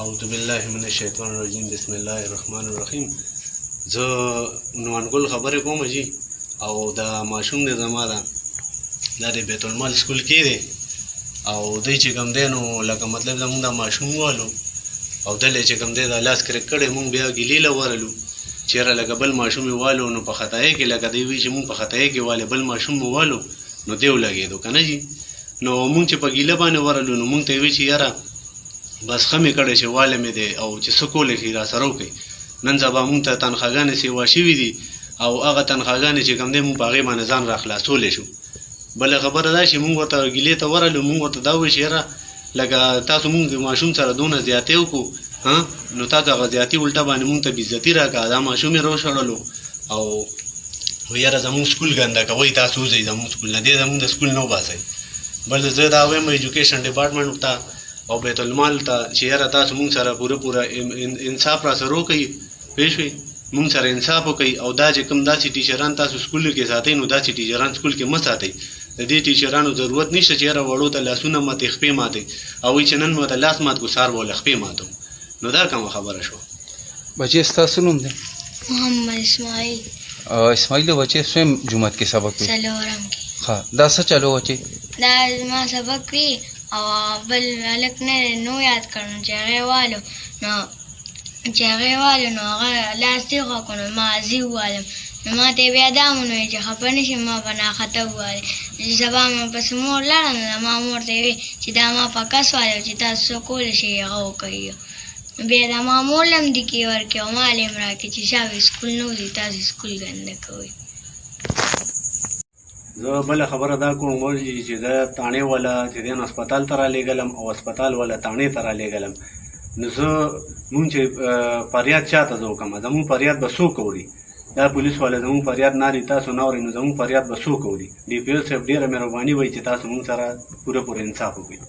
اعوذ بالله من الشیطان الرجیم بسم الله الرحمن الرحیم. زه نوانګل خبرې کوم جی او دا ماشوم دی زما دا د بیت المال سکول کې دی او دی چې کوم دی نو لکه مطلب زمونږ دا ماشوم والو او دلې چې کوم دی دا لاس کرک کړی مونږ بیا ګیلې له ورلو چېرې لکه بل ماشوم یې والو نو په خطایي کې لکه دی وایي چې مونږ په خطایي کې والې بل ماشوم مو والو نو دی ولګېدو که نه جي نو مونږ چې په ګیله باندې ورلو نو مونږ ته یې وایي چې یاره بس ښه مې کړی چې والی مې دی او چې څه کولی شي را سره وکړئ نن سبا مونږ ته تنخواګانې سیوا شوي دي او هغه تنخواګانې چې کوم دی مونږ په هغې باندې ځان را خلاصولی شو. بله خبره دا چې مونږ ورته ګیلې ته ورغلو مونږ ورته دا وایو چې یاره لکه تاسو مونږ د ماشوم سره دونه زیاتې وکړو نو تاسو هغه زیاتي الټه باندې مونږ ته بېعزتي راکړه دا ماشوم یې راوشړلو او یاره زمونږ سکول ګنده کوئ تاسو وځئ زمونږ سکول نه دې زمونږ د سکول نه وباسئ. بل زه دا وایم ایجوکیشن ډپارټمنټ ته او بیت المال ته چې یاره تاسو مونږ سره پوره انصاف را سره وکړئ پوه شوئ مونږ سره انصاف وکړئ او دا چې کوم داسې ټیچران تاسو سکول کې ساتئ نو داسې ټیچران سکول کې مه ساتئ. د دې ټیچرانو ضرورت نشته چې یاره وړو ته لاسونه ماتې خپې ماتې او وایي چې نن مو ته لاس مات کړو سهار به له خپې ماتو نو دا کومه خبره شوه. بچې ستاسو نوم دی؟ محمد اسماعیل. اسماعیل بچې سویم جومات کې سبق وي؟ څلورم کې. ښه دا څه چلو بچې؟ دا زما سبق وي او بل هلک نه دی نو یاد کړم چې هغې والو نو هغه لاس دې خوا کړو نو ما زی ووالم نو ما ته یې بیا دا مونو وایي چې خفه نه شي ما به ناخطه ووالې چې سبا مې پسې مور لاړه نو ما مور ته یې وایي چې دا ما په کس والو چې تاسو څه کولی شئ هغه وکړئ بیا دا ما مور له هم ډیکې ورکړې او مال یې هم راکړې چې شاوې سکول نه وځئ تاسو سکول ګنده کوئ. زه بله خبره دا کوم چې زه تاڼې والا چې دی نو هسپتال ته رالیږلم او هسپتال والا تاڼې ته رالیږلم نو زه مونږ چې فریاد چا ته زه وکړم زمونږ فریاد به څوک اوري دا پولیس والا زمونږ فریاد نه اوري تاسو نه اورئ نو زمونږ فریاد به څوک اوري. ډي پي او صاحب ډېره مهرباني وایي چې تاسو مونږ سره پوره انصاف وکړئ.